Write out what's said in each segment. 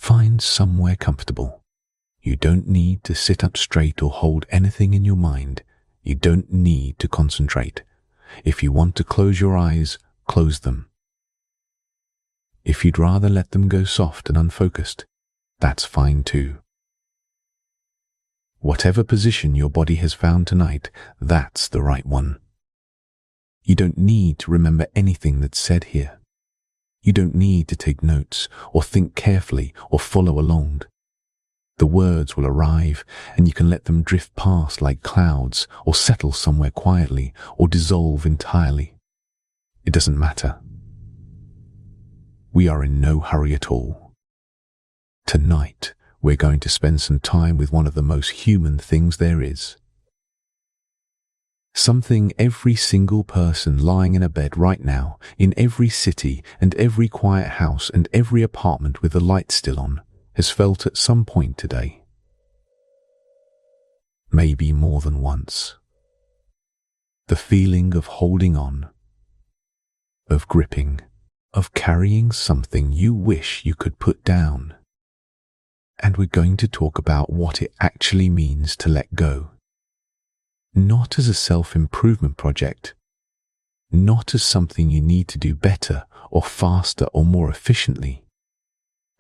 Find somewhere comfortable. You don't need to sit up straight or hold anything in your mind. You don't need to concentrate. If you want to close your eyes, close them. If you'd rather let them go soft and unfocused, that's fine too. Whatever position your body has found tonight, that's the right one. You don't need to remember anything that's said here. You don't need to take notes or think carefully or follow along. The words will arrive and you can let them drift past like clouds or settle somewhere quietly or dissolve entirely. It doesn't matter. We are in no hurry at all. Tonight, we're going to spend some time with one of the most human things there is. Something every single person lying in a bed right now, in every city and every quiet house and every apartment with the lights still on, has felt at some point today. Maybe more than once. The feeling of holding on, of gripping, of carrying something you wish you could put down. And we're going to talk about what it actually means to let go. Not as a self-improvement project, not as something you need to do better or faster or more efficiently,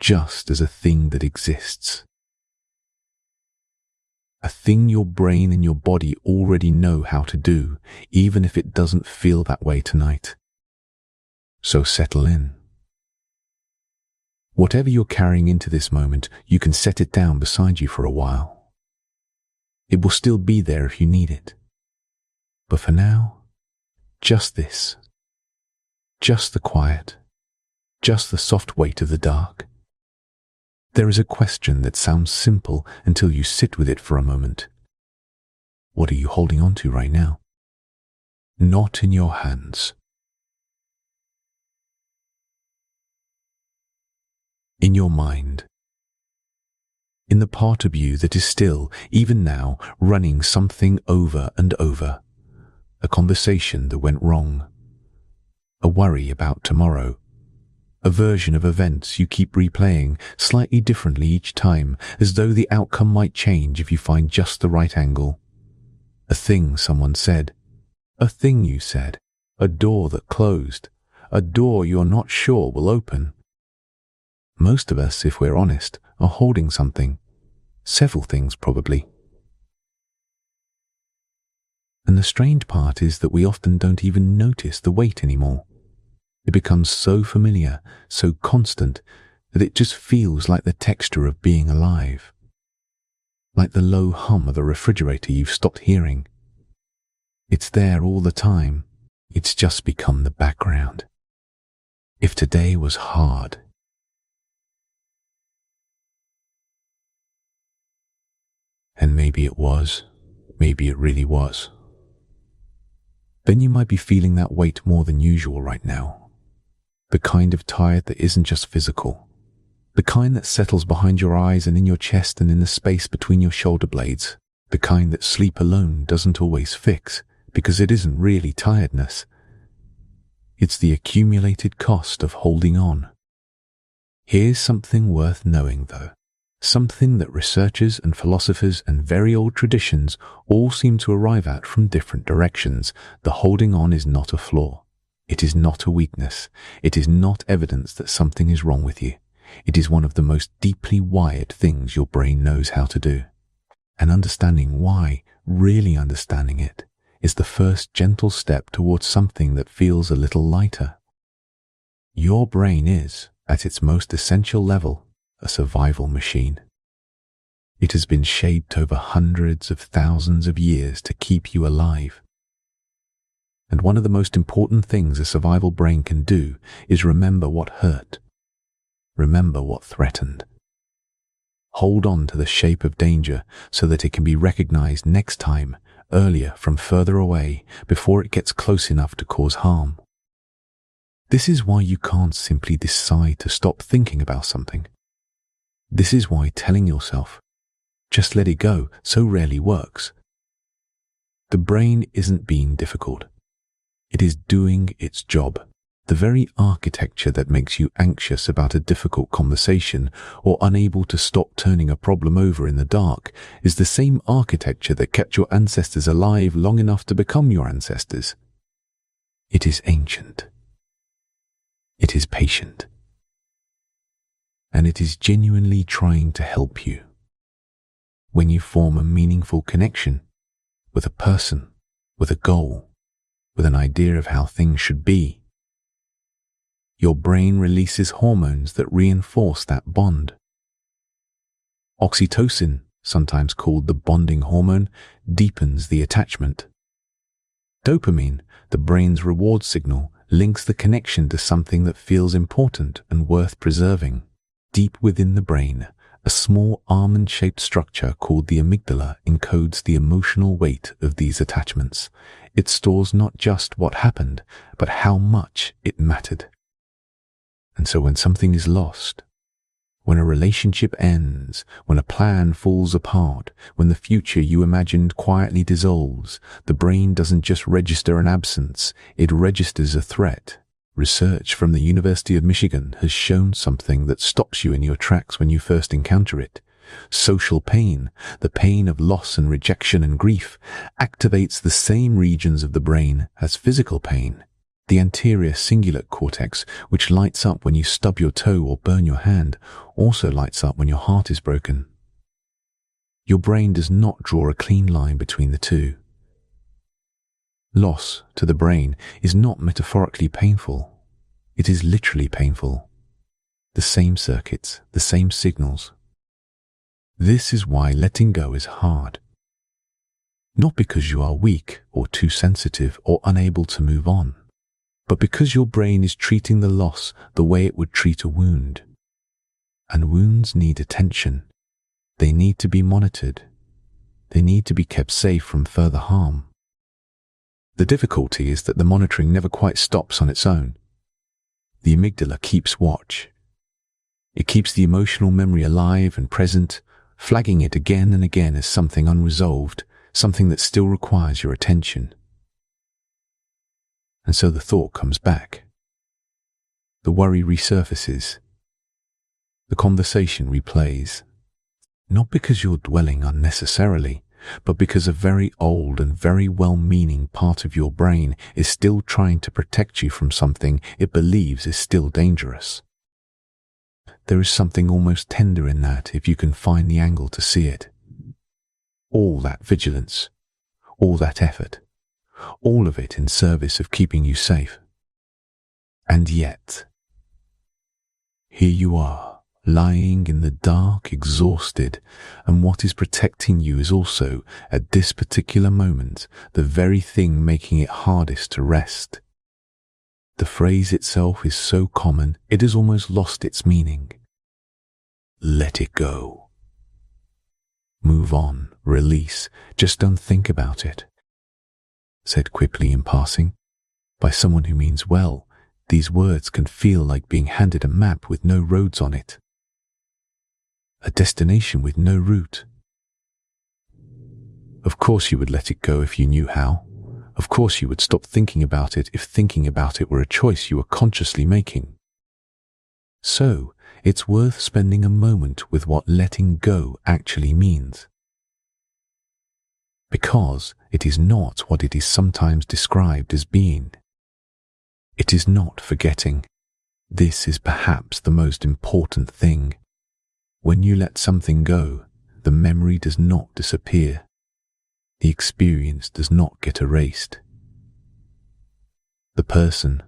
just as a thing that exists. A thing your brain and your body already know how to do, even if it doesn't feel that way tonight. So settle in. Whatever you're carrying into this moment, you can set it down beside you for a while. It will still be there if you need it. But for now, just this. Just the quiet. Just the soft weight of the dark. There is a question that sounds simple until you sit with it for a moment. What are you holding on to right now? Not in your hands. In your mind. In the part of you that is still, even now, running something over and over. A conversation that went wrong. A worry about tomorrow. A version of events you keep replaying slightly differently each time, as though the outcome might change if you find just the right angle. A thing someone said. A thing you said. A door that closed. A door you're not sure will open. Most of us, if we're honest, are holding something. Several things, probably. And the strange part is that we often don't even notice the weight anymore. It becomes so familiar, so constant, that it just feels like the texture of being alive. Like the low hum of the refrigerator you've stopped hearing. It's there all the time. It's just become the background. If today was hard, and maybe it was, maybe it really was, then you might be feeling that weight more than usual right now. The kind of tired that isn't just physical. The kind that settles behind your eyes and in your chest and in the space between your shoulder blades. The kind that sleep alone doesn't always fix, because it isn't really tiredness. It's the accumulated cost of holding on. Here's something worth knowing, though. Something that researchers and philosophers and very old traditions all seem to arrive at from different directions. The holding on is not a flaw. It is not a weakness. It is not evidence that something is wrong with you. It is one of the most deeply wired things your brain knows how to do. And understanding why, really understanding it, is the first gentle step towards something that feels a little lighter. Your brain is, at its most essential level, a survival machine. It has been shaped over hundreds of thousands of years to keep you alive. And one of the most important things a survival brain can do is remember what hurt. Remember what threatened. Hold on to the shape of danger so that it can be recognized next time, earlier from further away, before it gets close enough to cause harm. This is why you can't simply decide to stop thinking about something. This is why telling yourself, just let it go, so rarely works. The brain isn't being difficult. It is doing its job. The very architecture that makes you anxious about a difficult conversation or unable to stop turning a problem over in the dark is the same architecture that kept your ancestors alive long enough to become your ancestors. It is ancient. It is patient. And it is genuinely trying to help you. When you form a meaningful connection with a person, with a goal, with an idea of how things should be, your brain releases hormones that reinforce that bond. Oxytocin, sometimes called the bonding hormone, deepens the attachment. Dopamine, the brain's reward signal, links the connection to something that feels important and worth preserving. Deep within the brain, a small almond-shaped structure called the amygdala encodes the emotional weight of these attachments. It stores not just what happened, but how much it mattered. And so when something is lost, when a relationship ends, when a plan falls apart, when the future you imagined quietly dissolves, the brain doesn't just register an absence, it registers a threat. Research from the University of Michigan has shown something that stops you in your tracks when you first encounter it. Social pain, the pain of loss and rejection and grief, activates the same regions of the brain as physical pain. The anterior cingulate cortex, which lights up when you stub your toe or burn your hand, also lights up when your heart is broken. Your brain does not draw a clean line between the two. Loss, to the brain, is not metaphorically painful. It is literally painful. The same circuits, the same signals. This is why letting go is hard. Not because you are weak or too sensitive or unable to move on, but because your brain is treating the loss the way it would treat a wound. And wounds need attention. They need to be monitored. They need to be kept safe from further harm. The difficulty is that the monitoring never quite stops on its own. The amygdala keeps watch. It keeps the emotional memory alive and present, flagging it again and again as something unresolved, something that still requires your attention. And so the thought comes back. The worry resurfaces. The conversation replays. Not because you're dwelling unnecessarily, but because a very old and very well-meaning part of your brain is still trying to protect you from something it believes is still dangerous. There is something almost tender in that if you can find the angle to see it. All that vigilance, all that effort, all of it in service of keeping you safe. And yet, here you are, lying in the dark, exhausted, and what is protecting you is also, at this particular moment, the very thing making it hardest to rest. The phrase itself is so common, it has almost lost its meaning. Let it go. Move on, release, just don't think about it. Said quickly in passing, by someone who means well, these words can feel like being handed a map with no roads on it. A destination with no route. Of course you would let it go if you knew how. Of course you would stop thinking about it if thinking about it were a choice you were consciously making. So, it's worth spending a moment with what letting go actually means. Because it is not what it is sometimes described as being. It is not forgetting. This is perhaps the most important thing. When you let something go, the memory does not disappear. The experience does not get erased. The person,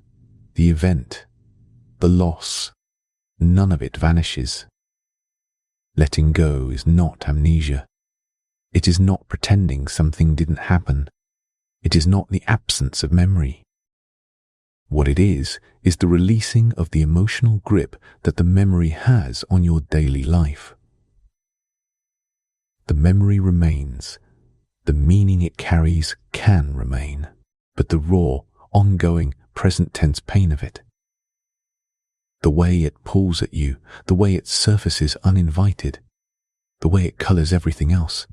the event, the loss, none of it vanishes. Letting go is not amnesia. It is not pretending something didn't happen. It is not the absence of memory. What it is the releasing of the emotional grip that the memory has on your daily life. The memory remains. The meaning it carries can remain, but the raw, ongoing, present tense pain of it, the way it pulls at you, the way it surfaces uninvited, the way it colors everything else,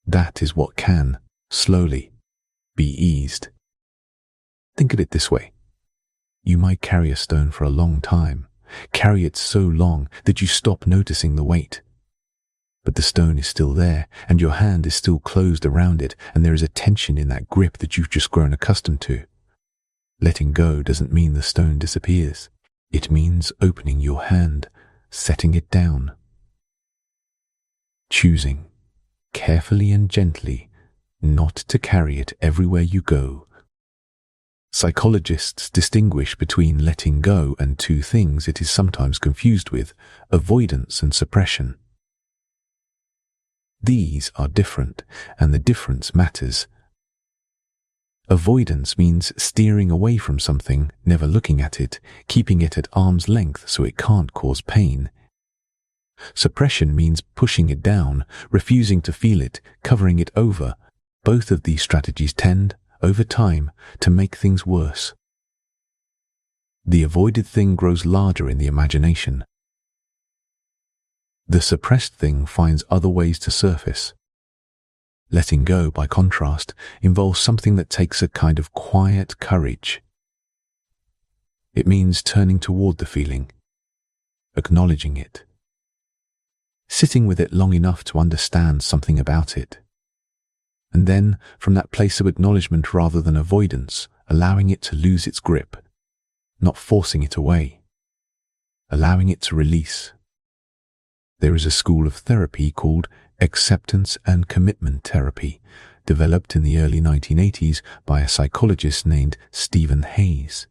that is what can, slowly, be eased. Think of it this way. You might carry a stone for a long time, carry it so long that you stop noticing the weight. But the stone is still there, and your hand is still closed around it, and there is a tension in that grip that you've just grown accustomed to. Letting go doesn't mean the stone disappears. It means opening your hand, setting it down. Choosing, carefully and gently, not to carry it everywhere you go. Psychologists distinguish between letting go and two things it is sometimes confused with: avoidance and suppression. These are different, and the difference matters. Avoidance means steering away from something, never looking at it, keeping it at arm's length so it can't cause pain. Suppression means pushing it down, refusing to feel it, covering it over. Both of these strategies tend, over time, to make things worse. The avoided thing grows larger in the imagination. The suppressed thing finds other ways to surface. Letting go, by contrast, involves something that takes a kind of quiet courage. It means turning toward the feeling, acknowledging it, sitting with it long enough to understand something about it, and then, from that place of acknowledgement rather than avoidance, allowing it to lose its grip, not forcing it away, allowing it to release. There is a school of therapy called acceptance and commitment therapy, developed in the early 1980s by a psychologist named Stephen Hayes.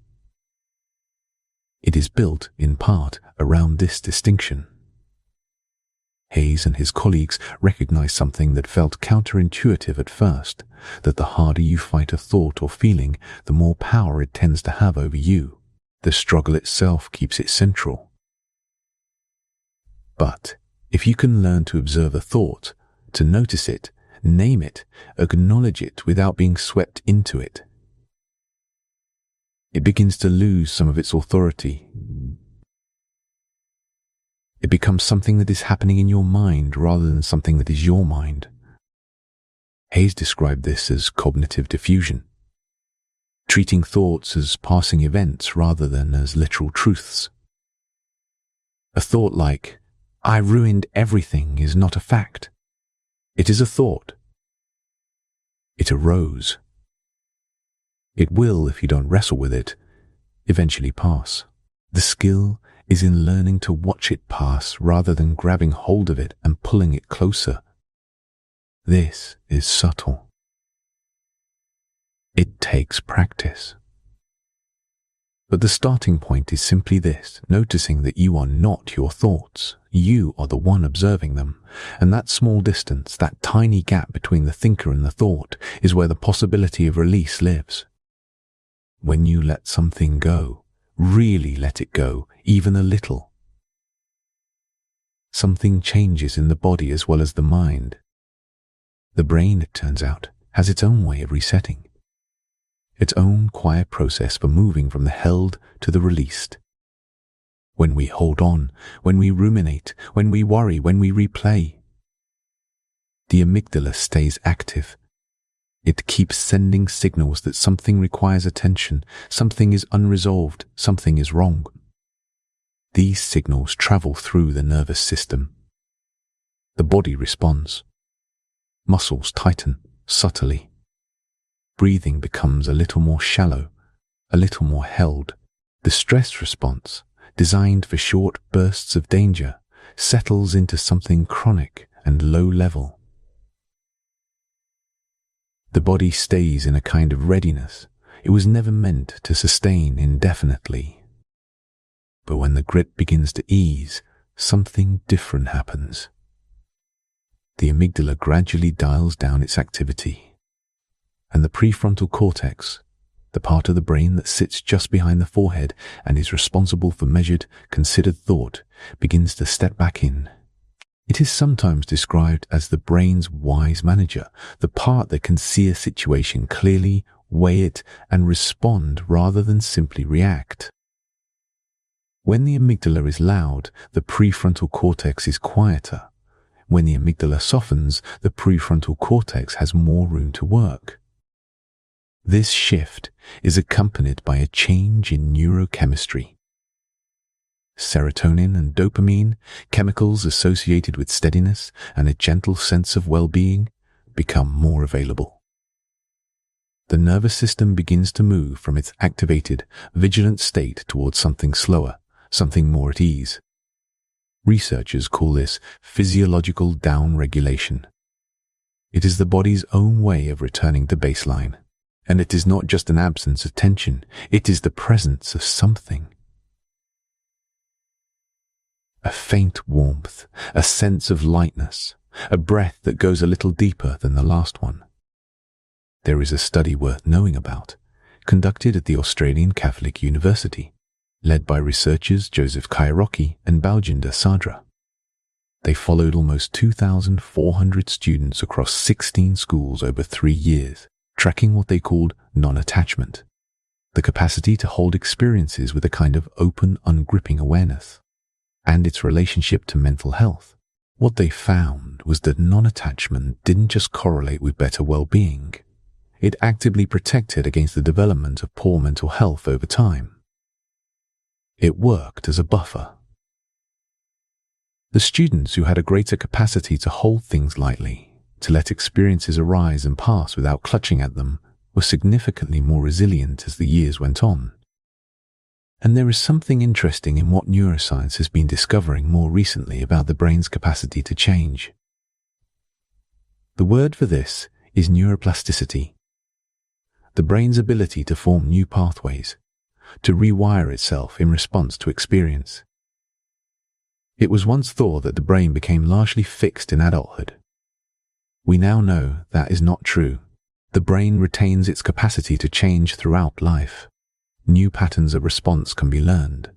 It is built, in part, around this distinction. Hayes and his colleagues recognized something that felt counterintuitive at first, that the harder you fight a thought or feeling, the more power it tends to have over you. The struggle itself keeps it central. But if you can learn to observe a thought, to notice it, name it, acknowledge it without being swept into it, it begins to lose some of its authority. It becomes something that is happening in your mind rather than something that is your mind. Hayes described this as cognitive diffusion, treating thoughts as passing events rather than as literal truths. A thought like, "I ruined everything," is not a fact. It is a thought. It arose. It will, if you don't wrestle with it, eventually pass. The skill is in learning to watch it pass rather than grabbing hold of it and pulling it closer. This is subtle. It takes practice. But the starting point is simply this: noticing that you are not your thoughts. You are the one observing them. And that small distance, that tiny gap between the thinker and the thought, is where the possibility of release lives. When you let something go, really let it go, even a little, something changes in the body as well as the mind. The brain, it turns out, has its own way of resetting, its own quiet process for moving from the held to the released. When we hold on, when we ruminate, when we worry, when we replay, the amygdala stays active. It keeps sending signals that something requires attention, something is unresolved, something is wrong. These signals travel through the nervous system. The body responds. Muscles tighten subtly. Breathing becomes a little more shallow, a little more held. The stress response, designed for short bursts of danger, settles into something chronic and low level. The body stays in a kind of readiness. It was never meant to sustain indefinitely. But when the grip begins to ease, something different happens. The amygdala gradually dials down its activity, and the prefrontal cortex, the part of the brain that sits just behind the forehead and is responsible for measured, considered thought, begins to step back in. It is sometimes described as the brain's wise manager, the part that can see a situation clearly, weigh it, and respond rather than simply react. When the amygdala is loud, the prefrontal cortex is quieter. When the amygdala softens, the prefrontal cortex has more room to work. This shift is accompanied by a change in neurochemistry. Serotonin and dopamine, chemicals associated with steadiness and a gentle sense of well-being, become more available. The nervous system begins to move from its activated, vigilant state towards something slower, something more at ease. Researchers call this physiological down-regulation. It is the body's own way of returning to baseline. And it is not just an absence of tension, it is the presence of something. A faint warmth, a sense of lightness, a breath that goes a little deeper than the last one. There is a study worth knowing about, conducted at the Australian Catholic University, led by researchers Joseph Kairoki and Baljinder Sadra. They followed almost 2,400 students across 16 schools over 3 years, tracking what they called non-attachment, the capacity to hold experiences with a kind of open, ungripping awareness, and its relationship to mental health. What they found was that non-attachment didn't just correlate with better well-being. It actively protected against the development of poor mental health over time. It worked as a buffer. The students who had a greater capacity to hold things lightly, to let experiences arise and pass without clutching at them, were significantly more resilient as the years went on. And there is something interesting in what neuroscience has been discovering more recently about the brain's capacity to change. The word for this is neuroplasticity. The brain's ability to form new pathways, to rewire itself in response to experience. It was once thought that the brain became largely fixed in adulthood. We now know that is not true. The brain retains its capacity to change throughout life. New patterns of response can be learned.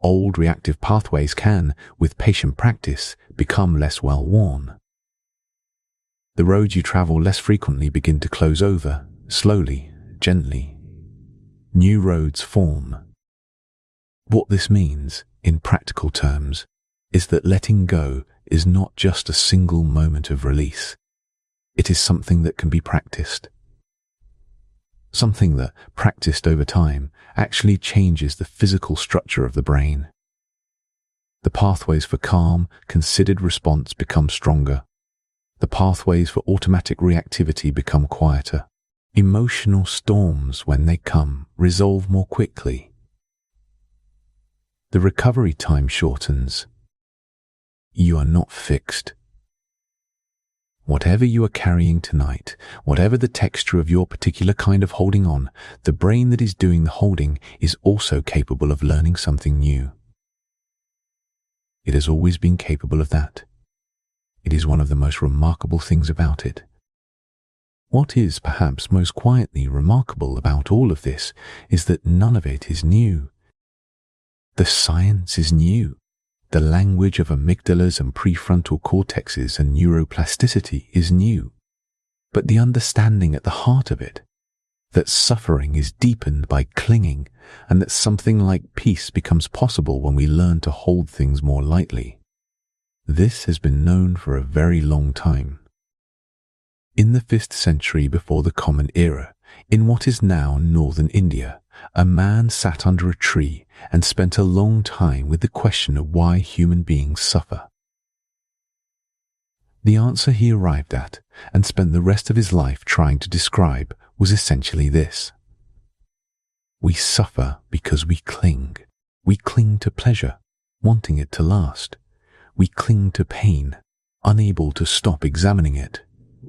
Old reactive pathways can, with patient practice, become less well-worn. The roads you travel less frequently begin to close over, slowly, gently. New roads form. What this means, in practical terms, is that letting go is not just a single moment of release. It is something that can be practiced. Something that, practiced over time, actually changes the physical structure of the brain. The pathways for calm, considered response become stronger. The pathways for automatic reactivity become quieter. Emotional storms, when they come, resolve more quickly. The recovery time shortens. You are not fixed. Whatever you are carrying tonight, whatever the texture of your particular kind of holding on, the brain that is doing the holding is also capable of learning something new. It has always been capable of that. It is one of the most remarkable things about it. What is perhaps most quietly remarkable about all of this is that none of it is new. The science is new. The language of amygdalas and prefrontal cortexes and neuroplasticity is new. But the understanding at the heart of it, that suffering is deepened by clinging and that something like peace becomes possible when we learn to hold things more lightly, this has been known for a very long time. In the 5th century before the Common Era, in what is now northern India, a man sat under a tree and spent a long time with the question of why human beings suffer. The answer he arrived at, and spent the rest of his life trying to describe, was essentially this. We suffer because we cling. We cling to pleasure, wanting it to last. We cling to pain, unable to stop examining it.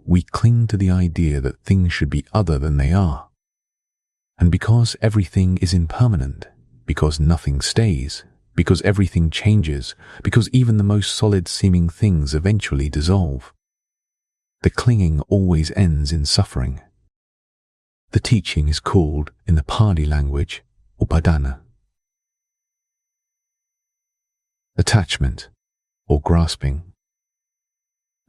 We cling to the idea that things should be other than they are. And because everything is impermanent, because nothing stays, because everything changes, because even the most solid-seeming things eventually dissolve, the clinging always ends in suffering. The teaching is called, in the Pali language, upadana. Attachment, or grasping.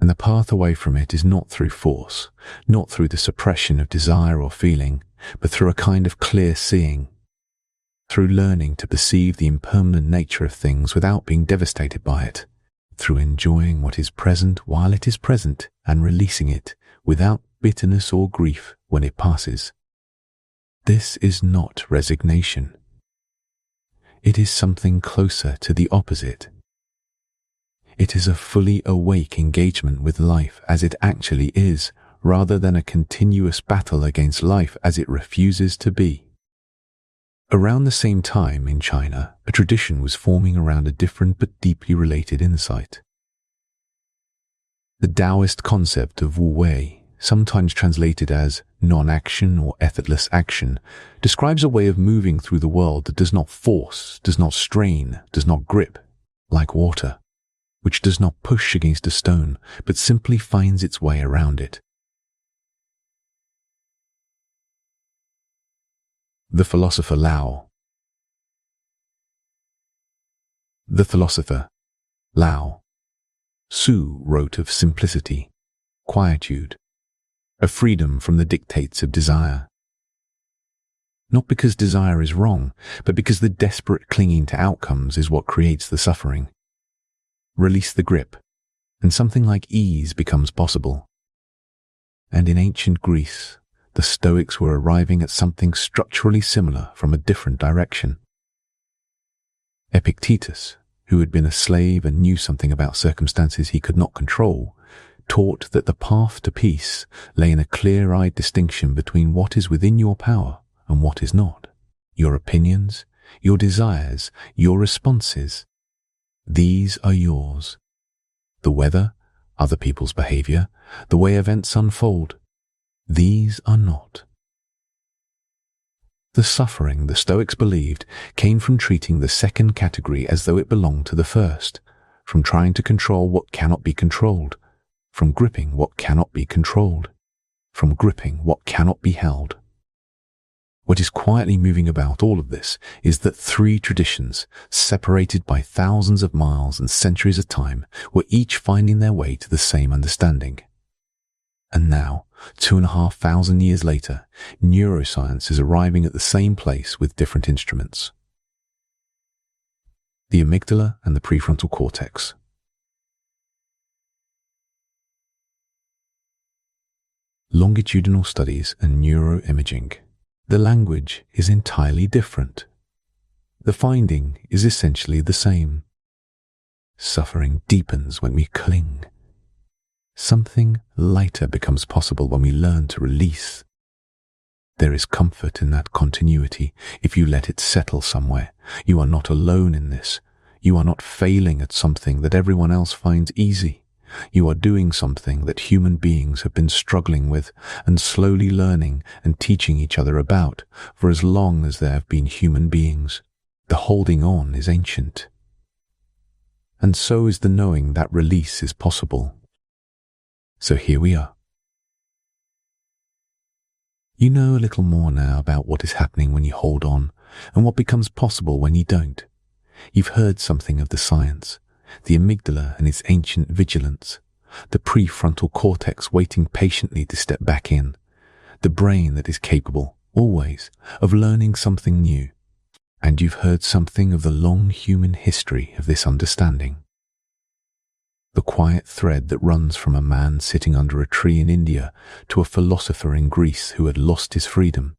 And the path away from it is not through force, not through the suppression of desire or feeling, but through a kind of clear seeing, through learning to perceive the impermanent nature of things without being devastated by it, through enjoying what is present while it is present and releasing it without bitterness or grief when it passes. This is not resignation. It is something closer to the opposite. It is a fully awake engagement with life as it actually is, rather than a continuous battle against life as it refuses to be. Around the same time in China, a tradition was forming around a different but deeply related insight. The Taoist concept of Wu Wei, sometimes translated as non-action or effortless action, describes a way of moving through the world that does not force, does not strain, does not grip, like water, which does not push against a stone, but simply finds its way around it. The philosopher Lao. The philosopher Lao Tzu wrote of simplicity, quietude, a freedom from the dictates of desire. Not because desire is wrong, but because the desperate clinging to outcomes is what creates the suffering. Release the grip, and something like ease becomes possible. And in ancient Greece, the Stoics were arriving at something structurally similar from a different direction. Epictetus, who had been a slave and knew something about circumstances he could not control, taught that the path to peace lay in a clear-eyed distinction between what is within your power and what is not. Your opinions, your desires, your responses. These are yours. The weather, other people's behavior, the way events unfold. These are not. The suffering, the Stoics believed, came from treating the second category as though it belonged to the first, from trying to control what cannot be controlled, from gripping what cannot be controlled, from gripping what cannot be held. What is quietly moving about all of this is that three traditions, separated by thousands of miles and centuries of time, were each finding their way to the same understanding. And now, 2,500 years later, neuroscience is arriving at the same place with different instruments. The amygdala and the prefrontal cortex. Longitudinal studies and neuroimaging. The language is entirely different. The finding is essentially the same. Suffering deepens when we cling. Something lighter becomes possible when we learn to release. There is comfort in that continuity if you let it settle somewhere. You are not alone in this. You are not failing at something that everyone else finds easy. You are doing something that human beings have been struggling with and slowly learning and teaching each other about for as long as there have been human beings. The holding on is ancient. And so is the knowing that release is possible. So here we are. You know a little more now about what is happening when you hold on and what becomes possible when you don't. You've heard something of the science, the amygdala and its ancient vigilance, the prefrontal cortex waiting patiently to step back in, the brain that is capable, always, of learning something new. And you've heard something of the long human history of this understanding. The quiet thread that runs from a man sitting under a tree in India to a philosopher in Greece who had lost his freedom,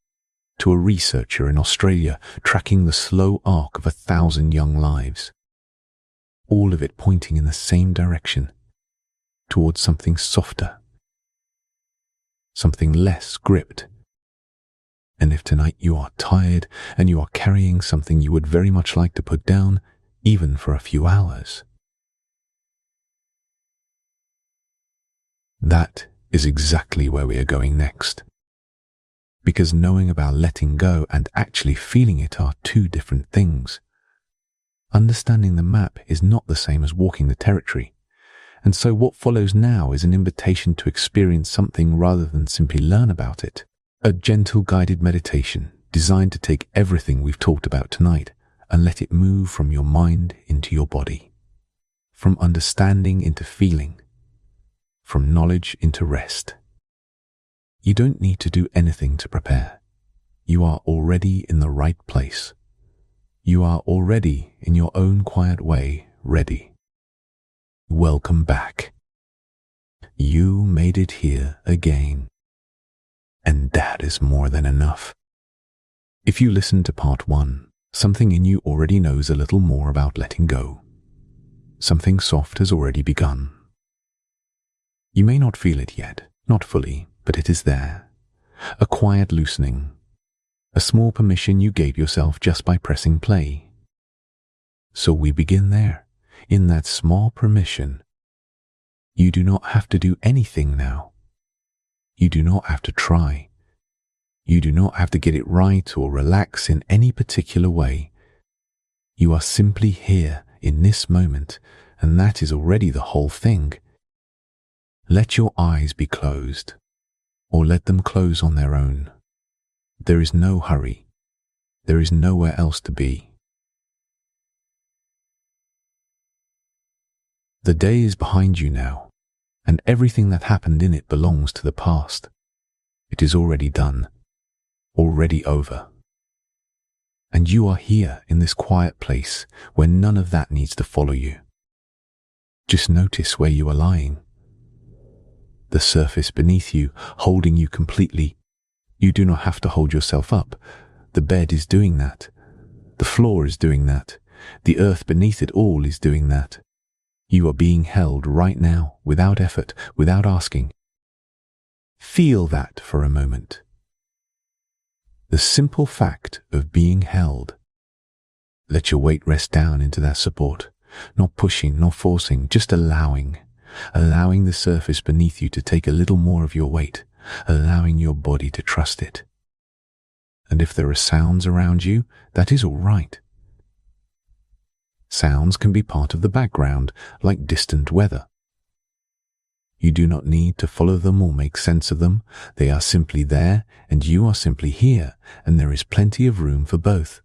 to a researcher in Australia tracking the slow arc of 1,000 young lives. All of it pointing in the same direction, towards something softer, something less gripped. And if tonight you are tired and you are carrying something you would very much like to put down, even for a few hours, that is exactly where we are going next. Because knowing about letting go and actually feeling it are two different things. Understanding the map is not the same as walking the territory. And so what follows now is an invitation to experience something rather than simply learn about it. A gentle guided meditation designed to take everything we've talked about tonight and let it move from your mind into your body. From understanding into feeling. From knowledge into rest. You don't need to do anything to prepare. You are already in the right place. You are already, in your own quiet way, ready. Welcome back. You made it here again. And that is more than enough. If you listen to part 1, something in you already knows a little more about letting go. Something soft has already begun. You may not feel it yet, not fully, but it is there. A quiet loosening. A small permission you gave yourself just by pressing play. So we begin there, in that small permission. You do not have to do anything now. You do not have to try. You do not have to get it right or relax in any particular way. You are simply here in this moment, and that is already the whole thing. Let your eyes be closed, or let them close on their own. There is no hurry. There is nowhere else to be. The day is behind you now, and everything that happened in it belongs to the past. It is already done, already over. And you are here in this quiet place where none of that needs to follow you. Just notice where you are lying. The surface beneath you, holding you completely. You do not have to hold yourself up. The bed is doing that. The floor is doing that. The earth beneath it all is doing that. You are being held right now, without effort, without asking. Feel that for a moment. The simple fact of being held. Let your weight rest down into that support, not pushing, not forcing, just allowing the surface beneath you to take a little more of your weight, allowing your body to trust it. And if there are sounds around you, that is all right. Sounds can be part of the background, like distant weather. You do not need to follow them or make sense of them. They are simply there, and you are simply here, and there is plenty of room for both.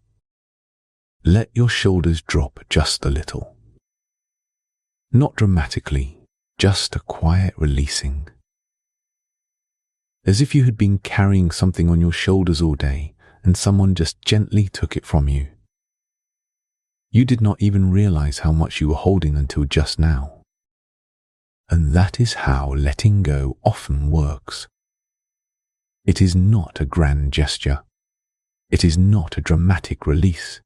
Let your shoulders drop just a little. Not dramatically, just a quiet releasing. As if you had been carrying something on your shoulders all day, and someone just gently took it from you. You did not even realize how much you were holding until just now. And that is how letting go often works. It is not a grand gesture. It is not a dramatic release.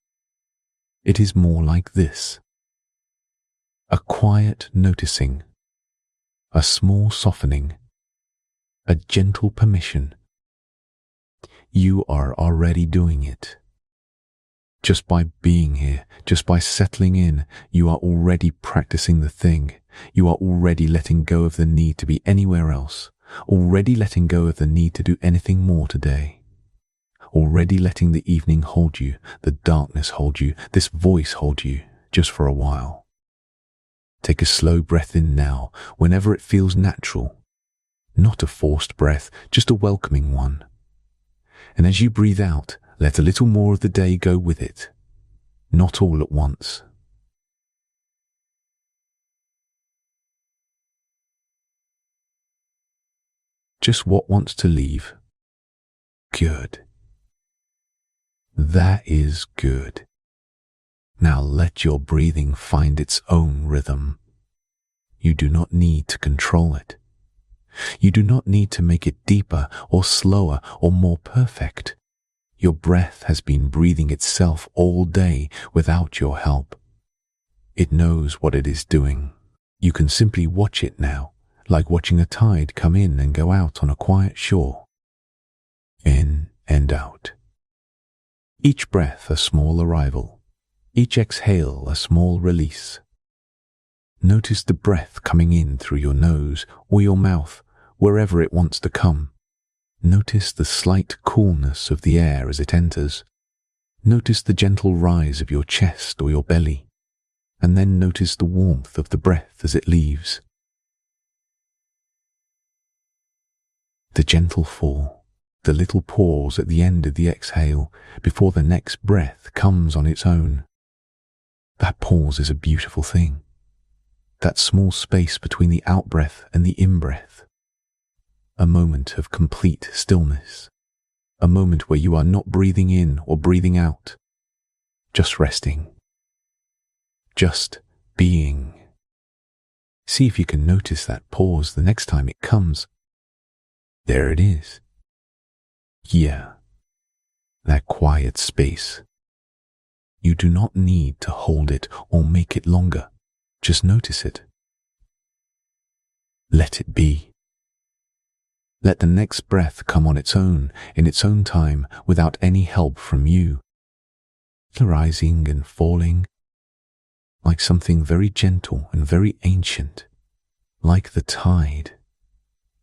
It is more like this. A quiet noticing, a small softening, a gentle permission. You are already doing it. Just by being here, just by settling in, you are already practicing the thing. You are already letting go of the need to be anywhere else, already letting go of the need to do anything more today, already letting the evening hold you, the darkness hold you, this voice hold you, just for a while. Take a slow breath in now, whenever it feels natural. Not a forced breath, just a welcoming one. And as you breathe out, let a little more of the day go with it, not all at once. Just what wants to leave? Good. That is good. Now let your breathing find its own rhythm. You do not need to control it. You do not need to make it deeper or slower or more perfect. Your breath has been breathing itself all day without your help. It knows what it is doing. You can simply watch it now, like watching a tide come in and go out on a quiet shore. In and out. Each breath a small arrival. Each exhale a small release. Notice the breath coming in through your nose or your mouth, wherever it wants to come. Notice the slight coolness of the air as it enters. Notice the gentle rise of your chest or your belly, and then notice the warmth of the breath as it leaves. The gentle fall, the little pause at the end of the exhale before the next breath comes on its own. That pause is a beautiful thing. That small space between the out-breath and the in-breath. A moment of complete stillness. A moment where you are not breathing in or breathing out. Just resting. Just being. See if you can notice that pause the next time it comes. There it is. Yeah, that quiet space. You do not need to hold it or make it longer. Just notice it. Let it be. Let the next breath come on its own, in its own time, without any help from you. Rising and falling, like something very gentle and very ancient, like the tide,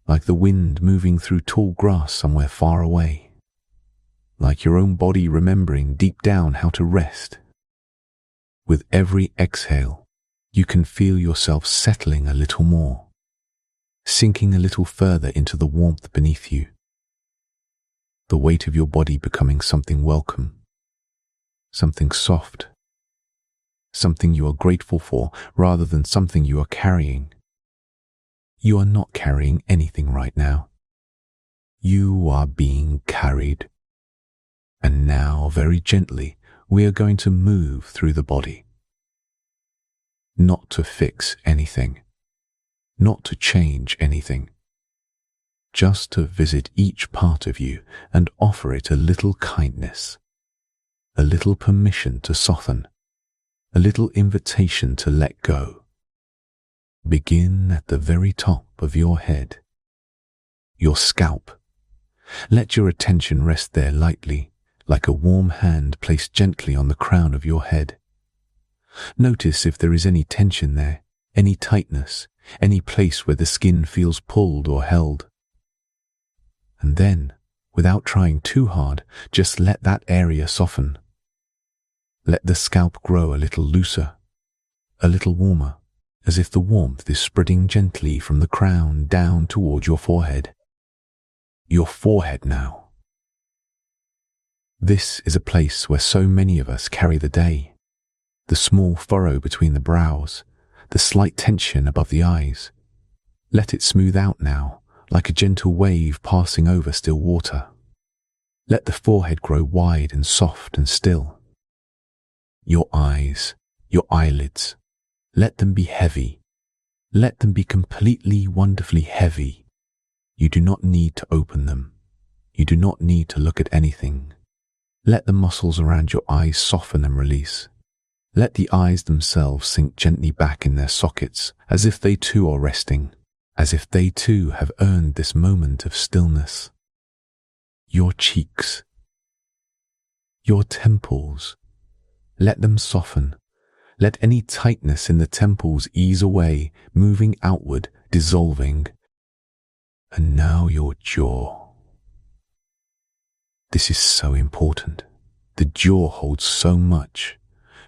like the wind moving through tall grass somewhere far away, like your own body remembering deep down how to rest. With every exhale, you can feel yourself settling a little more, sinking a little further into the warmth beneath you, the weight of your body becoming something welcome, something soft, something you are grateful for rather than something you are carrying. You are not carrying anything right now. You are being carried. And now, very gently, we are going to move through the body. Not to fix anything, not to change anything, just to visit each part of you and offer it a little kindness, a little permission to soften, a little invitation to let go. Begin at the very top of your head, your scalp. Let your attention rest there lightly, like a warm hand placed gently on the crown of your head. Notice if there is any tension there, any tightness, any place where the skin feels pulled or held. And then, without trying too hard, just let that area soften. Let the scalp grow a little looser, a little warmer, as if the warmth is spreading gently from the crown down toward your forehead. Your forehead now. This is a place where so many of us carry the day. The small furrow between the brows, the slight tension above the eyes. Let it smooth out now, like a gentle wave passing over still water. Let the forehead grow wide and soft and still. Your eyes, your eyelids, let them be heavy. Let them be completely, wonderfully heavy. You do not need to open them. You do not need to look at anything. Let the muscles around your eyes soften and release. Let the eyes themselves sink gently back in their sockets, as if they too are resting, as if they too have earned this moment of stillness. Your cheeks, your temples, let them soften. Let any tightness in the temples ease away, moving outward, dissolving. And now your jaw. This is so important. The jaw holds so much.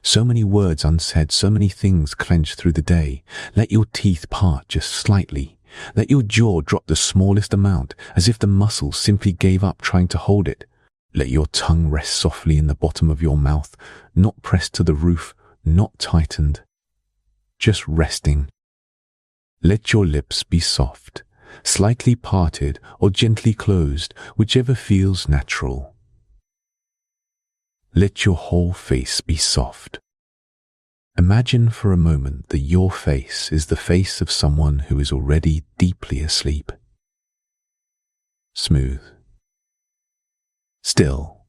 So many words unsaid, so many things clenched through the day. Let your teeth part just slightly. Let your jaw drop the smallest amount, as if the muscles simply gave up trying to hold it. Let your tongue rest softly in the bottom of your mouth, not pressed to the roof, not tightened, just resting. Let your lips be soft, slightly parted or gently closed, whichever feels natural. Let your whole face be soft. Imagine for a moment that your face is the face of someone who is already deeply asleep. Smooth, still,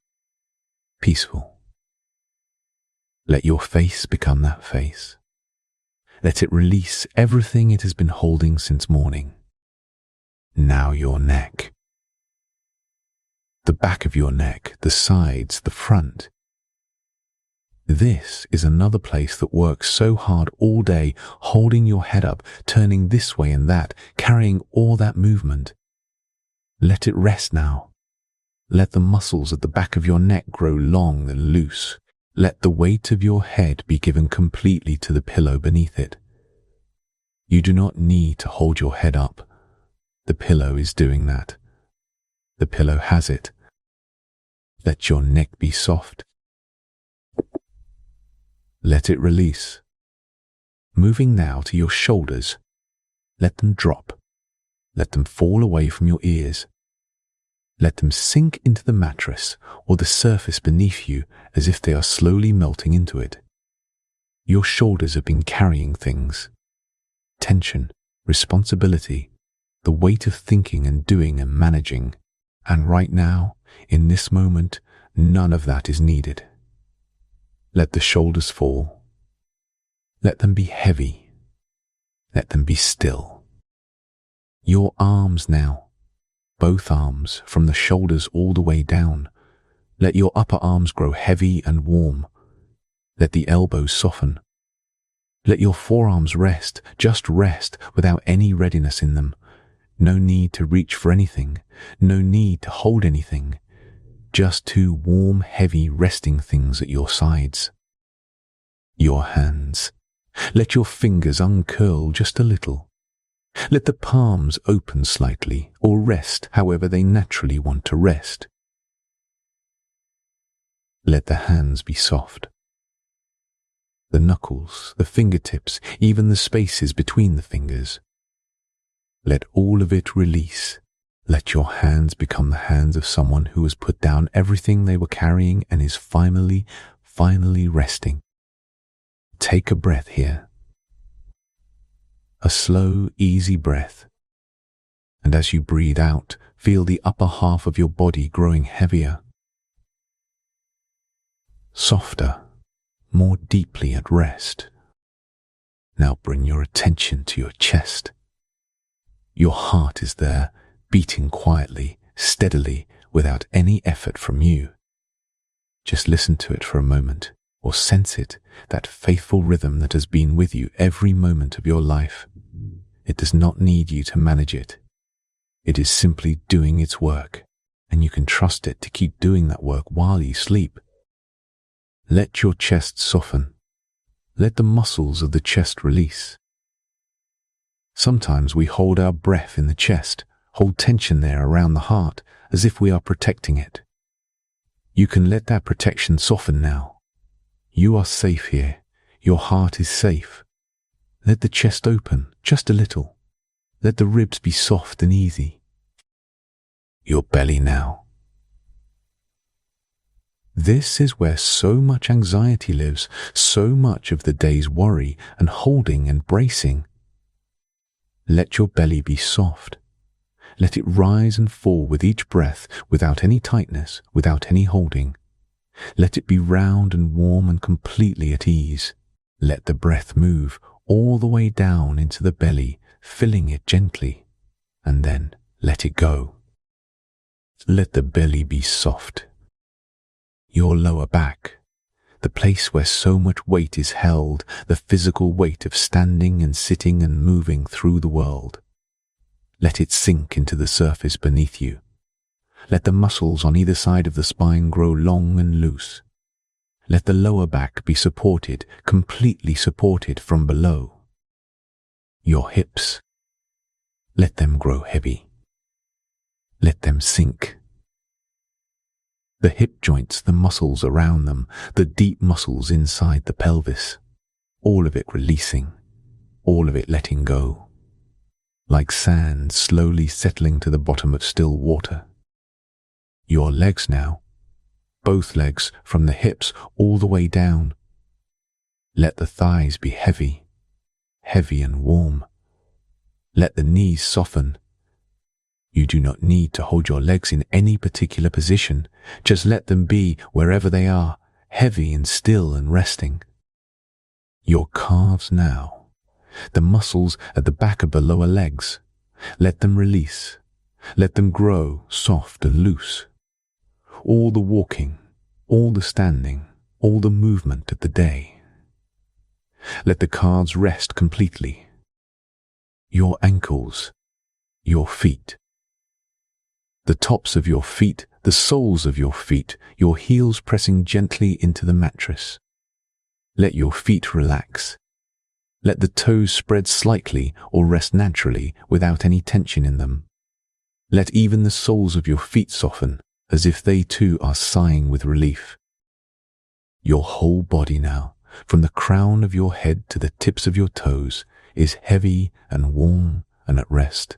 peaceful. Let your face become that face. Let it release everything it has been holding since morning. Now your neck. The back of your neck, the sides, the front. This is another place that works so hard all day, holding your head up, turning this way and that, carrying all that movement. Let it rest now. Let the muscles at the back of your neck grow long and loose. Let the weight of your head be given completely to the pillow beneath it. You do not need to hold your head up. The pillow is doing that. The pillow has it. Let your neck be soft. Let it release. Moving now to your shoulders. Let them drop. Let them fall away from your ears. Let them sink into the mattress or the surface beneath you as if they are slowly melting into it. Your shoulders have been carrying things. Tension, responsibility, the weight of thinking and doing and managing. And right now, In this moment, none of that is needed. Let the shoulders fall. Let them be heavy. Let them be still. Your arms now, both arms from the shoulders all the way down. Let your upper arms grow heavy and warm. Let the elbows soften. Let your forearms rest, just rest without any readiness in them. No need to reach for anything, no need to hold anything. Just two warm, heavy, resting things at your sides. Your hands. Let your fingers uncurl just a little. Let the palms open slightly or rest however they naturally want to rest. Let the hands be soft. The knuckles, the fingertips, even the spaces between the fingers. Let all of it release. Let your hands become the hands of someone who has put down everything they were carrying and is finally resting. Take a breath here. A slow, easy breath. And as you breathe out, feel the upper half of your body growing heavier. Softer, more deeply at rest. Now bring your attention to your chest. Your heart is there, beating quietly, steadily, without any effort from you. Just listen to it for a moment, or sense it, that faithful rhythm that has been with you every moment of your life. It does not need you to manage it. It is simply doing its work, and you can trust it to keep doing that work while you sleep. Let your chest soften. Let the muscles of the chest release. Sometimes we hold our breath in the chest, hold tension there around the heart, as if we are protecting it. You can let that protection soften now. You are safe here. Your heart is safe. Let the chest open just a little. Let the ribs be soft and easy. Your belly now. This is where so much anxiety lives, so much of the day's worry and holding and bracing. Let your belly be soft. Let it rise and fall with each breath without any tightness, without any holding. Let it be round and warm and completely at ease. Let the breath move all the way down into the belly, filling it gently, and then let it go. Let the belly be soft. Your lower back, the place where so much weight is held, the physical weight of standing and sitting and moving through the world. Let it sink into the surface beneath you. Let the muscles on either side of the spine grow long and loose. Let the lower back be supported, completely supported from below. Your hips, let them grow heavy. Let them sink. The hip joints, the muscles around them, the deep muscles inside the pelvis, all of it releasing, all of it letting go, like sand slowly settling to the bottom of still water. Your legs now, both legs from the hips all the way down. Let the thighs be heavy, heavy and warm. Let the knees soften. You do not need to hold your legs in any particular position. Just let them be wherever they are, heavy and still and resting. Your calves now, the muscles at the back of the lower legs, let them release. Let them grow soft and loose. All the walking, all the standing, all the movement of the day. Let the calves rest completely. Your ankles, your feet. The tops of your feet, the soles of your feet, your heels pressing gently into the mattress. Let your feet relax. Let the toes spread slightly or rest naturally without any tension in them. Let even the soles of your feet soften, as if they too are sighing with relief. Your whole body now, from the crown of your head to the tips of your toes, is heavy and warm and at rest.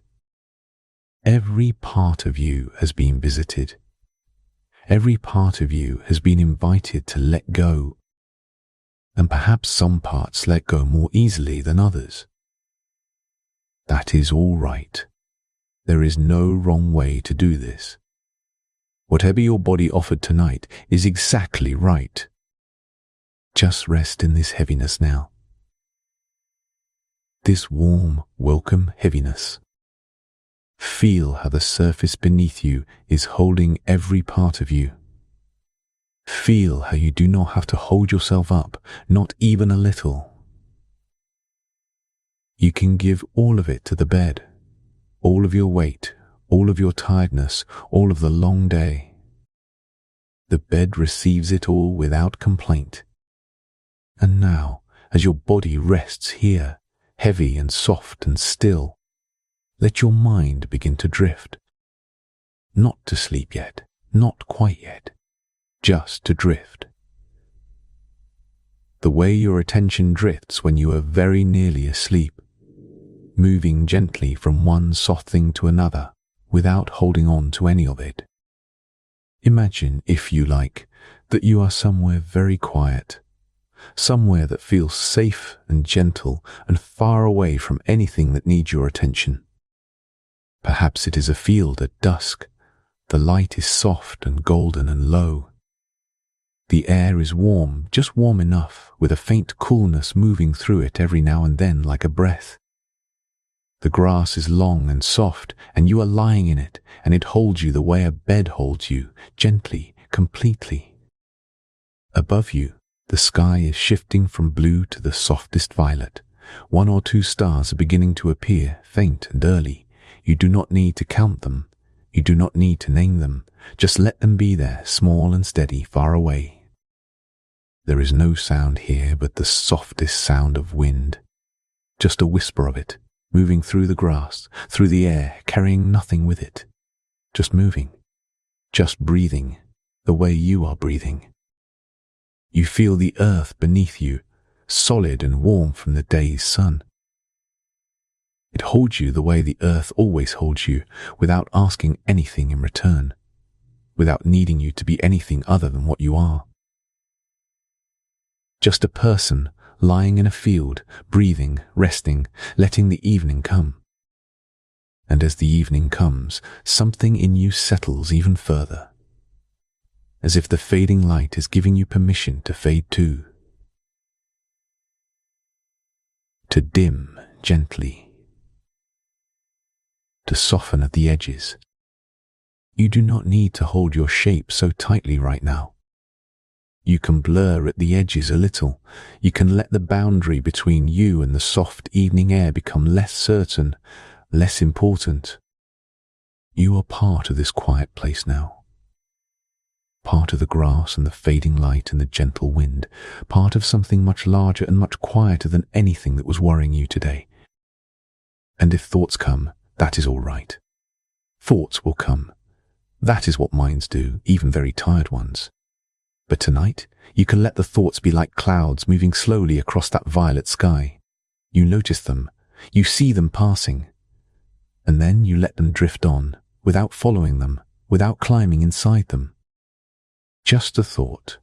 Every part of you has been visited. Every part of you has been invited to let go. And perhaps some parts let go more easily than others. That is all right. There is no wrong way to do this. Whatever your body offered tonight is exactly right. Just rest in this heaviness now. This warm, welcome heaviness. Feel how the surface beneath you is holding every part of you. Feel how you do not have to hold yourself up, not even a little. You can give all of it to the bed, all of your weight, all of your tiredness, all of the long day. The bed receives it all without complaint. And now, as your body rests here, heavy and soft and still, let your mind begin to drift. Not to sleep yet, not quite yet, just to drift. The way your attention drifts when you are very nearly asleep, moving gently from one soft thing to another without holding on to any of it. Imagine, if you like, that you are somewhere very quiet, somewhere that feels safe and gentle and far away from anything that needs your attention. Perhaps it is a field at dusk. The light is soft and golden and low. The air is warm, just warm enough, with a faint coolness moving through it every now and then like a breath. The grass is long and soft, and you are lying in it, and it holds you the way a bed holds you, gently, completely. Above you, the sky is shifting from blue to the softest violet. One or two stars are beginning to appear, faint and early. You do not need to count them. You do not need to name them. Just let them be there, small and steady, far away. There is no sound here but the softest sound of wind. Just a whisper of it, moving through the grass, through the air, carrying nothing with it. Just moving. Just breathing, the way you are breathing. You feel the earth beneath you, solid and warm from the day's sun. It holds you the way the earth always holds you, without asking anything in return, without needing you to be anything other than what you are. Just a person lying in a field, breathing, resting, letting the evening come. And as the evening comes, something in you settles even further, as if the fading light is giving you permission to fade too, to dim gently, to soften at the edges. You do not need to hold your shape so tightly right now. You can blur at the edges a little. You can let the boundary between you and the soft evening air become less certain, less important. You are part of this quiet place now. Part of the grass and the fading light and the gentle wind. Part of something much larger and much quieter than anything that was worrying you today. And if thoughts come, that is all right. Thoughts will come. That is what minds do, even very tired ones. But tonight, you can let the thoughts be like clouds moving slowly across that violet sky. You notice them, you see them passing, and then you let them drift on, without following them, without climbing inside them. Just a thought.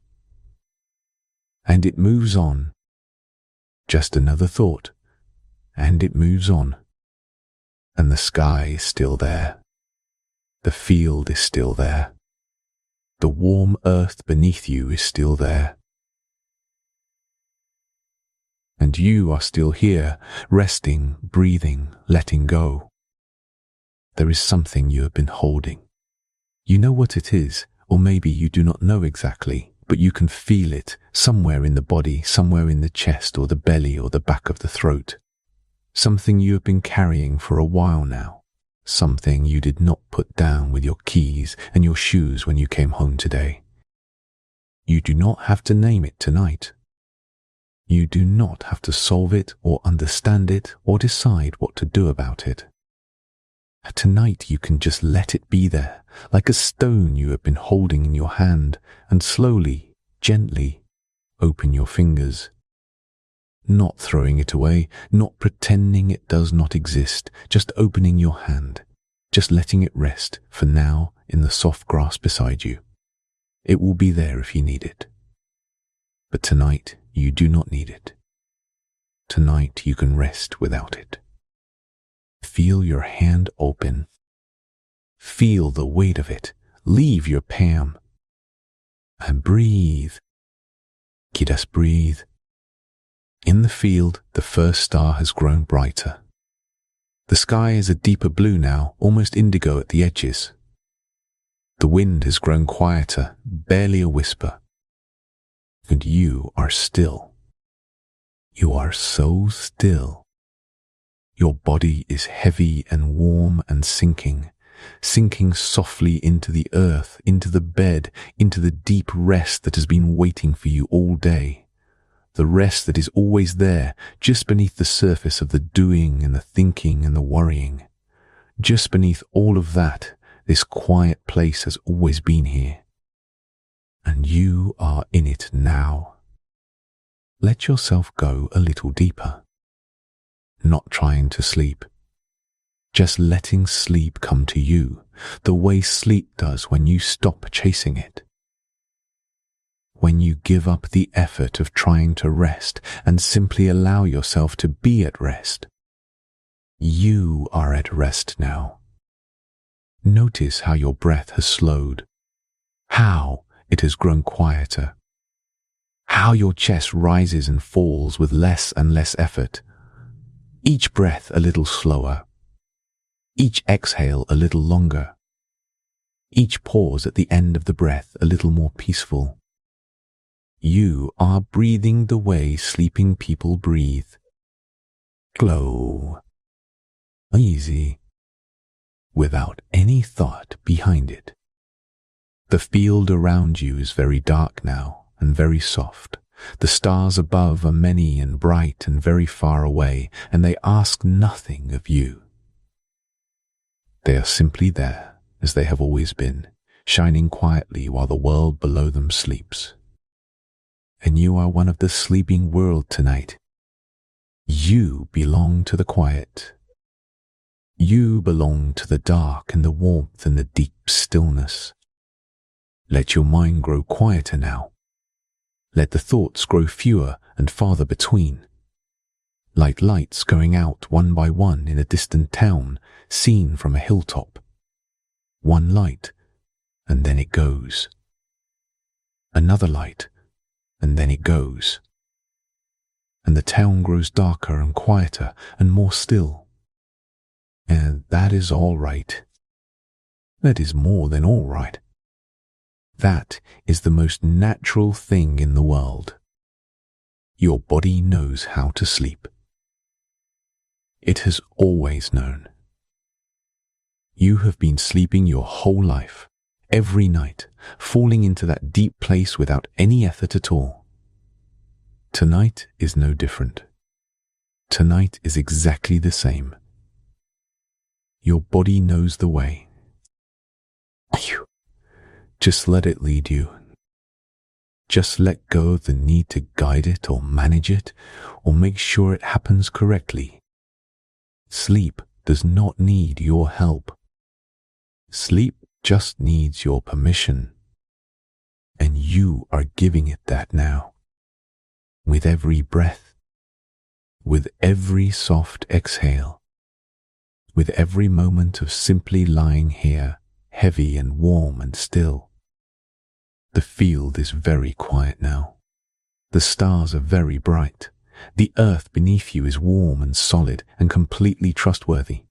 And it moves on. Just another thought. And it moves on. And the sky is still there. The field is still there. The warm earth beneath you is still there. And you are still here, resting, breathing, letting go. There is something you have been holding. You know what it is, or maybe you do not know exactly, but you can feel it somewhere in the body, somewhere in the chest or the belly or the back of the throat. Something you have been carrying for a while now. Something you did not put down with your keys and your shoes when you came home today. You do not have to name it tonight. You do not have to solve it or understand it or decide what to do about it. Tonight you can just let it be there, like a stone you have been holding in your hand, and slowly, gently, open your fingers. Not throwing it away, not pretending it does not exist, just opening your hand, just letting it rest for now in the soft grass beside you. It will be there if you need it. But tonight you do not need it. Tonight you can rest without it. Feel your hand open. Feel the weight of it, leave your palm and breathe. Just breathe. In the field, the first star has grown brighter. The sky is a deeper blue now, almost indigo at the edges. The wind has grown quieter, barely a whisper. And you are still. You are so still. Your body is heavy and warm and sinking softly into the earth, into the bed, into the deep rest that has been waiting for you all day. The rest that is always there, just beneath the surface of the doing and the thinking and the worrying. Just beneath all of that, this quiet place has always been here. And you are in it now. Let yourself go a little deeper. Not trying to sleep. Just letting sleep come to you, the way sleep does when you stop chasing it. When you give up the effort of trying to rest and simply allow yourself to be at rest. You are at rest now. Notice how your breath has slowed, how it has grown quieter, how your chest rises and falls with less and less effort. Each breath a little slower, each exhale a little longer, each pause at the end of the breath a little more peaceful. You are breathing the way sleeping people breathe. Slow, easy, without any thought behind it. The field around you is very dark now and very soft. The stars above are many and bright and very far away, and they ask nothing of you. They are simply there, as they have always been, shining quietly while the world below them sleeps. And you are one of the sleeping world tonight. You belong to the quiet. You belong to the dark and the warmth and the deep stillness. Let your mind grow quieter now. Let the thoughts grow fewer and farther between. Like lights going out one by one in a distant town, seen from a hilltop. One light, and then it goes. Another light, and then it goes. And the town grows darker and quieter and more still. And that is all right. That is more than all right. That is the most natural thing in the world. Your body knows how to sleep. It has always known. You have been sleeping your whole life, every night, falling into that deep place without any effort at all. Tonight is no different. Tonight is exactly the same. Your body knows the way. Just let it lead you. Just let go of the need to guide it or manage it or make sure it happens correctly. Sleep does not need your help. Sleep just needs your permission. And you are giving it that now. With every breath, with every soft exhale, with every moment of simply lying here, heavy and warm and still. The field is very quiet now. The stars are very bright. The earth beneath you is warm and solid and completely trustworthy.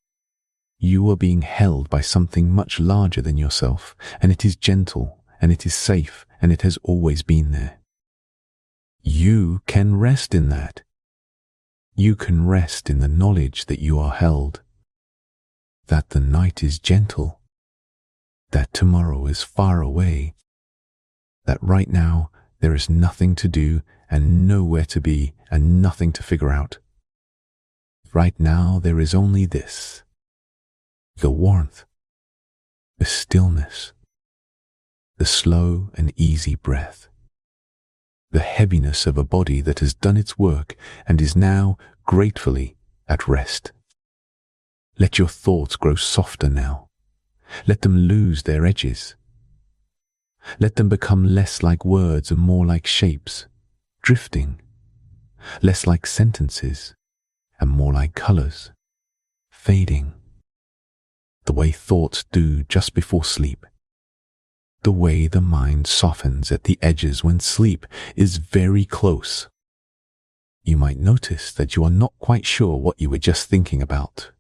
You are being held by something much larger than yourself, and it is gentle, and it is safe, and it has always been there. You can rest in that. You can rest in the knowledge that you are held, that the night is gentle, that tomorrow is far away, that right now there is nothing to do and nowhere to be and nothing to figure out. Right now there is only this, the warmth, the stillness, the slow and easy breath, the heaviness of a body that has done its work and is now gratefully at rest. Let your thoughts grow softer now. Let them lose their edges. Let them become less like words and more like shapes, drifting, less like sentences and more like colors, fading, the way thoughts do just before sleep. The way the mind softens at the edges when sleep is very close. You might notice that you are not quite sure what you were just thinking about.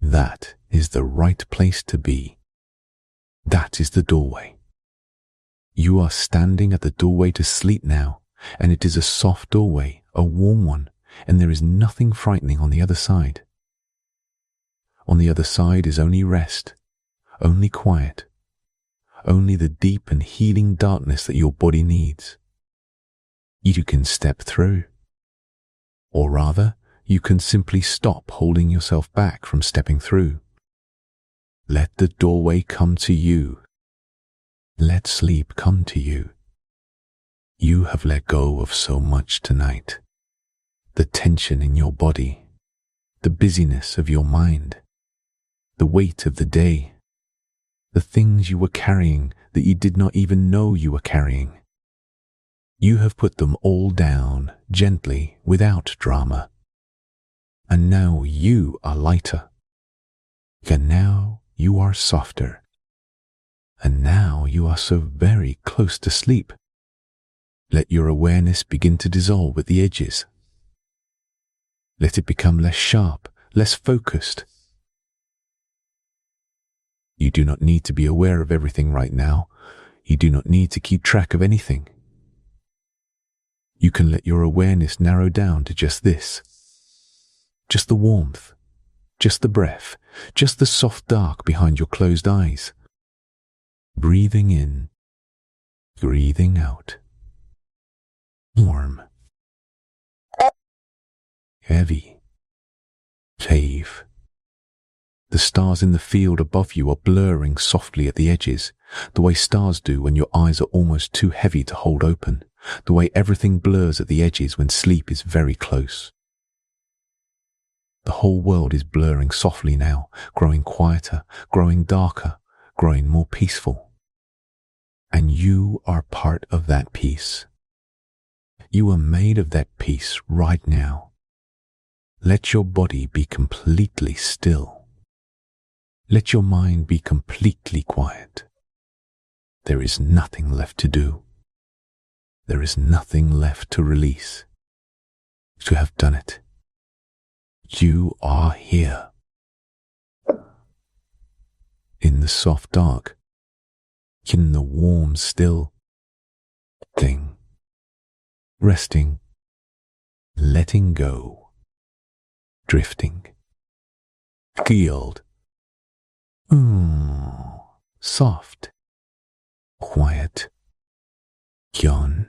That is the right place to be. That is the doorway. You are standing at the doorway to sleep now, and it is a soft doorway, a warm one, and there is nothing frightening on the other side. On the other side is only rest, only quiet, only the deep and healing darkness that your body needs. You can step through. Or rather, you can simply stop holding yourself back from stepping through. Let the doorway come to you. Let sleep come to you. You have let go of so much tonight. The tension in your body, the busyness of your mind, the weight of the day, the things you were carrying that you did not even know you were carrying. You have put them all down gently without drama. And now you are lighter. And now you are softer. And now you are so very close to sleep. Let your awareness begin to dissolve at the edges. Let it become less sharp, less focused. You do not need to be aware of everything right now. You do not need to keep track of anything. You can let your awareness narrow down to just this. Just the warmth, just the breath, just the soft dark behind your closed eyes. Breathing in, breathing out. Warm. Heavy. Safe. The stars in the field above you are blurring softly at the edges, the way stars do when your eyes are almost too heavy to hold open, the way everything blurs at the edges when sleep is very close. The whole world is blurring softly now, growing quieter, growing darker, growing more peaceful. And you are part of that peace. You are made of that peace right now. Let your body be completely still. Let your mind be completely quiet. There is nothing left to do. There is nothing left to release. To have done it. You are here. In the soft dark. In the warm, still thing. Resting. Letting go. Drifting. Healed. Soft. Quiet. Yawn.